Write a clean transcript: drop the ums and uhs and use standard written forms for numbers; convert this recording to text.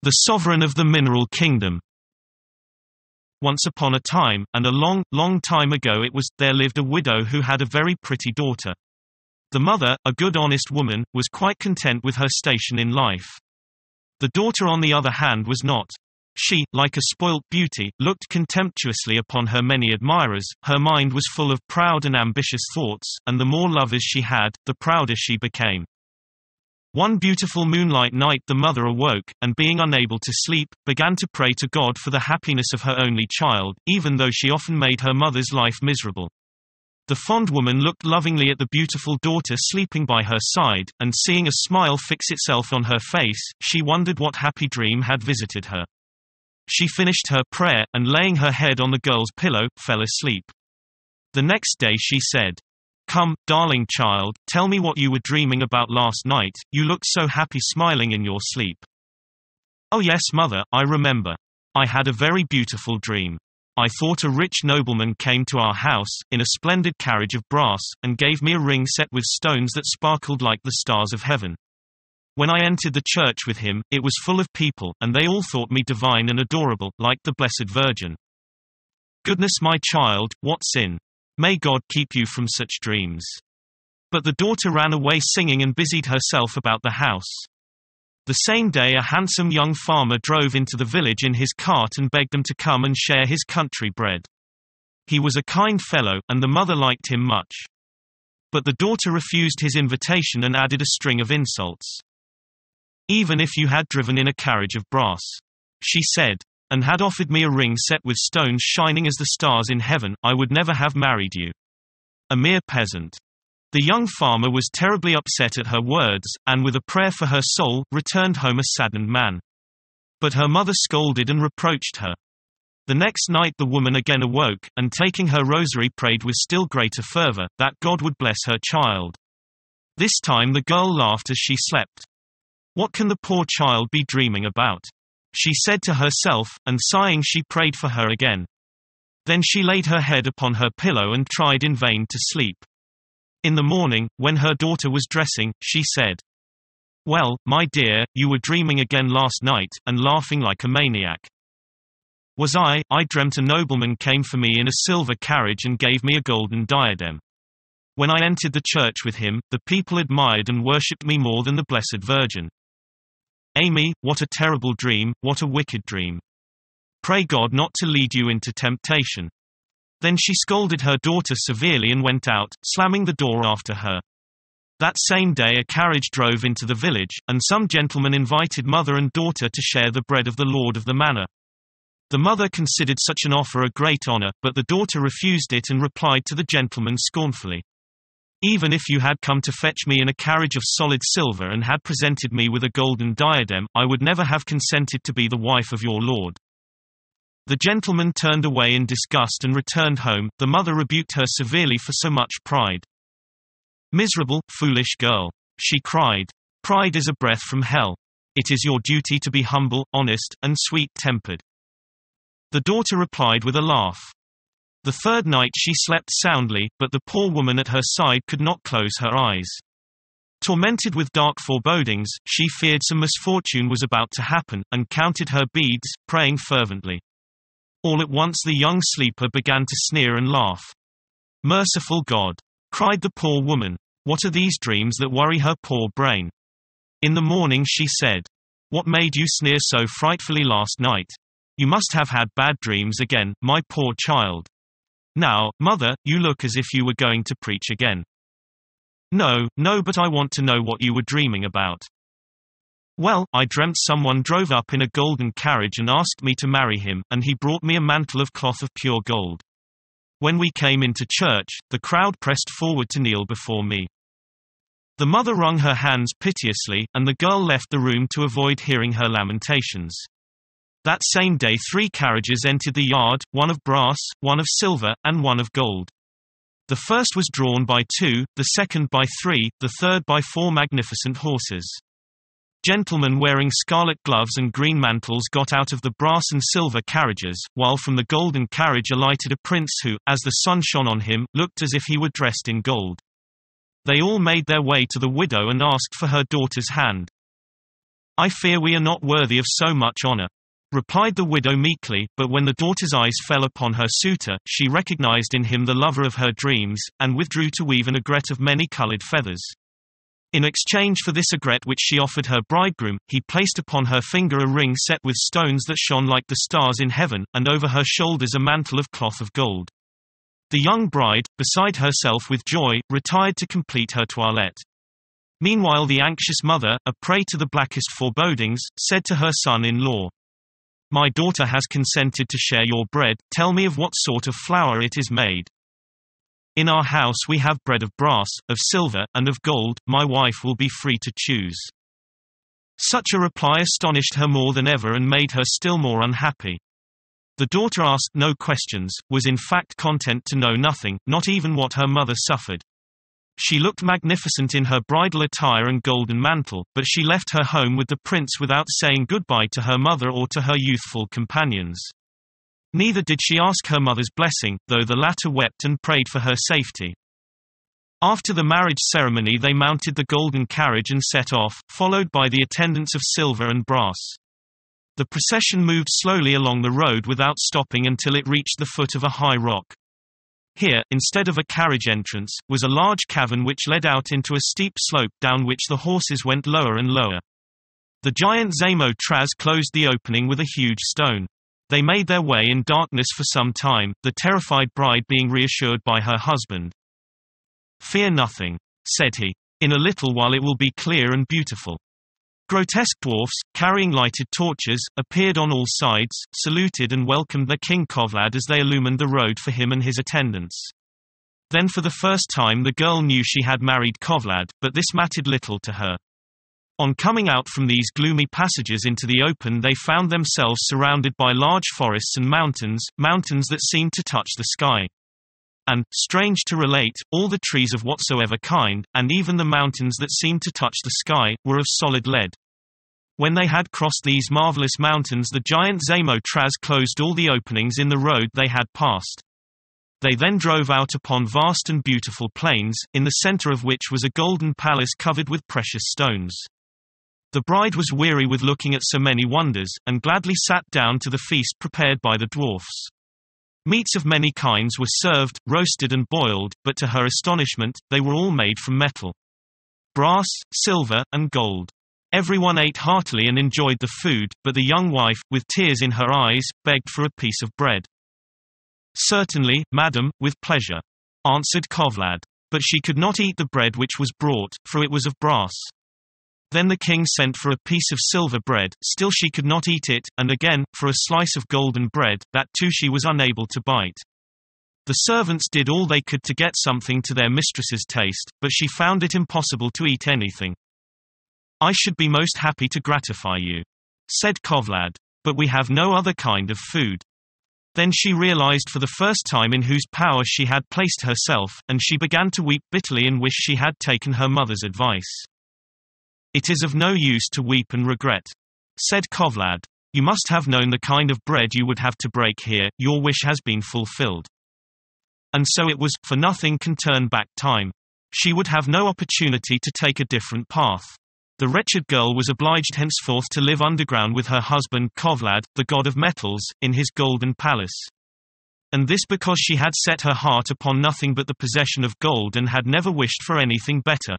The sovereign of the mineral kingdom. Once upon a time, and a long, long time ago there lived a widow who had a very pretty daughter. The mother, a good honest woman, was quite content with her station in life. The daughter on the other hand was not. She, like a spoilt beauty, looked contemptuously upon her many admirers, her mind was full of proud and ambitious thoughts, and the more lovers she had, the prouder she became. One beautiful moonlight night the mother awoke, and being unable to sleep, began to pray to God for the happiness of her only child, even though she often made her mother's life miserable. The fond woman looked lovingly at the beautiful daughter sleeping by her side, and seeing a smile fix itself on her face, she wondered what happy dream had visited her. She finished her prayer, and laying her head on the girl's pillow, fell asleep. The next day she said, "Come, darling child, tell me what you were dreaming about last night, you looked so happy smiling in your sleep." "Oh yes, mother, I remember. I had a very beautiful dream. I thought a rich nobleman came to our house, in a splendid carriage of brass, and gave me a ring set with stones that sparkled like the stars of heaven. When I entered the church with him, it was full of people, and they all thought me divine and adorable, like the Blessed Virgin." "Goodness, my child, what sin! May God keep you from such dreams." But the daughter ran away singing and busied herself about the house. The same day a handsome young farmer drove into the village in his cart and begged them to come and share his country bread. He was a kind fellow, and the mother liked him much. But the daughter refused his invitation and added a string of insults. "Even if you had driven in a carriage of brass," she said, "and had offered me a ring set with stones shining as the stars in heaven, I would never have married you. A mere peasant." The young farmer was terribly upset at her words, and with a prayer for her soul, returned home a saddened man. But her mother scolded and reproached her. The next night the woman again awoke, and taking her rosary prayed with still greater fervor, that God would bless her child. This time the girl laughed as she slept. "What can the poor child be dreaming about?" she said to herself, and sighing she prayed for her again. Then she laid her head upon her pillow and tried in vain to sleep. In the morning, when her daughter was dressing, she said, "Well, my dear, you were dreaming again last night, and laughing like a maniac." "Was I? I dreamt a nobleman came for me in a silver carriage and gave me a golden diadem. When I entered the church with him, the people admired and worshipped me more than the Blessed Virgin. Amy, what a terrible dream, what a wicked dream. Pray God not to lead you into temptation." Then she scolded her daughter severely and went out, slamming the door after her. That same day a carriage drove into the village, and some gentlemen invited mother and daughter to share the bread of the lord of the manor. The mother considered such an offer a great honor, but the daughter refused it and replied to the gentleman scornfully, "Even if you had come to fetch me in a carriage of solid silver and had presented me with a golden diadem, I would never have consented to be the wife of your lord." The gentleman turned away in disgust and returned home. The mother rebuked her severely for so much pride. "Miserable, foolish girl," she cried. "Pride is a breath from hell. It is your duty to be humble, honest, and sweet-tempered." The daughter replied with a laugh. The third night she slept soundly, but the poor woman at her side could not close her eyes. Tormented with dark forebodings, she feared some misfortune was about to happen, and counted her beads, praying fervently. All at once the young sleeper began to sneer and laugh. "Merciful God!" cried the poor woman. "What are these dreams that worry her poor brain?" In the morning she said, "What made you sneer so frightfully last night? You must have had bad dreams again, my poor child. Now, mother, you look as if you were going to preach again." "No, no, but I want to know what you were dreaming about." "Well, I dreamt someone drove up in a golden carriage and asked me to marry him, and he brought me a mantle of cloth of pure gold. When we came into church, the crowd pressed forward to kneel before me." The mother wrung her hands piteously, and the girl left the room to avoid hearing her lamentations. That same day 3 carriages entered the yard, one of brass, one of silver, and one of gold. The first was drawn by 2, the second by 3, the third by 4 magnificent horses. Gentlemen wearing scarlet gloves and green mantles got out of the brass and silver carriages, while from the golden carriage alighted a prince who, as the sun shone on him, looked as if he were dressed in gold. They all made their way to the widow and asked for her daughter's hand. I fear we are not worthy of so much honor," replied the widow meekly, but when the daughter's eyes fell upon her suitor, she recognized in him the lover of her dreams, and withdrew to weave an aigrette of many-colored feathers. In exchange for this aigrette which she offered her bridegroom, he placed upon her finger a ring set with stones that shone like the stars in heaven, and over her shoulders a mantle of cloth of gold. The young bride, beside herself with joy, retired to complete her toilette. Meanwhile the anxious mother, a prey to the blackest forebodings, said to her son-in-law, "My daughter has consented to share your bread, tell me of what sort of flour it is made." "In our house we have bread of brass, of silver, and of gold, my wife will be free to choose." Such a reply astonished her more than ever and made her still more unhappy. The daughter asked no questions, was in fact content to know nothing, not even what her mother suffered. She looked magnificent in her bridal attire and golden mantle, but she left her home with the prince without saying goodbye to her mother or to her youthful companions. Neither did she ask her mother's blessing, though the latter wept and prayed for her safety. After the marriage ceremony they mounted the golden carriage and set off, followed by the attendants of silver and brass. The procession moved slowly along the road without stopping until it reached the foot of a high rock. Here, instead of a carriage entrance, was a large cavern which led out into a steep slope down which the horses went lower and lower. The giant Zamo-Traz closed the opening with a huge stone. They made their way in darkness for some time, the terrified bride being reassured by her husband. "Fear nothing," said he. "In a little while it will be clear and beautiful." Grotesque dwarfs, carrying lighted torches, appeared on all sides, saluted and welcomed the King Kovlad as they illumined the road for him and his attendants. Then for the first time the girl knew she had married Kovlad, but this mattered little to her. On coming out from these gloomy passages into the open they found themselves surrounded by large forests and mountains, mountains that seemed to touch the sky. And, strange to relate, all the trees of whatsoever kind, and even the mountains that seemed to touch the sky, were of solid lead. When they had crossed these marvelous mountains the giant Zamo-Traz closed all the openings in the road they had passed. They then drove out upon vast and beautiful plains, in the center of which was a golden palace covered with precious stones. The bride was weary with looking at so many wonders, and gladly sat down to the feast prepared by the dwarfs. Meats of many kinds were served, roasted and boiled, but to her astonishment, they were all made from metal. Brass, silver, and gold. Everyone ate heartily and enjoyed the food, but the young wife, with tears in her eyes, begged for a piece of bread. "Certainly, madam, with pleasure," answered Kovlad. But she could not eat the bread which was brought, for it was of brass. Then the king sent for a piece of silver bread, still she could not eat it, and again, for a slice of golden bread, that too she was unable to bite. The servants did all they could to get something to their mistress's taste, but she found it impossible to eat anything. "I should be most happy to gratify you," said Kovlad, "but we have no other kind of food." Then she realized for the first time in whose power she had placed herself, and she began to weep bitterly and wish she had taken her mother's advice. "It is of no use to weep and regret," said Kovlad. "You must have known the kind of bread you would have to break here, your wish has been fulfilled." And so it was, for nothing can turn back time. She would have no opportunity to take a different path. The wretched girl was obliged henceforth to live underground with her husband Kovlad, the god of metals, in his golden palace. And this because she had set her heart upon nothing but the possession of gold and had never wished for anything better.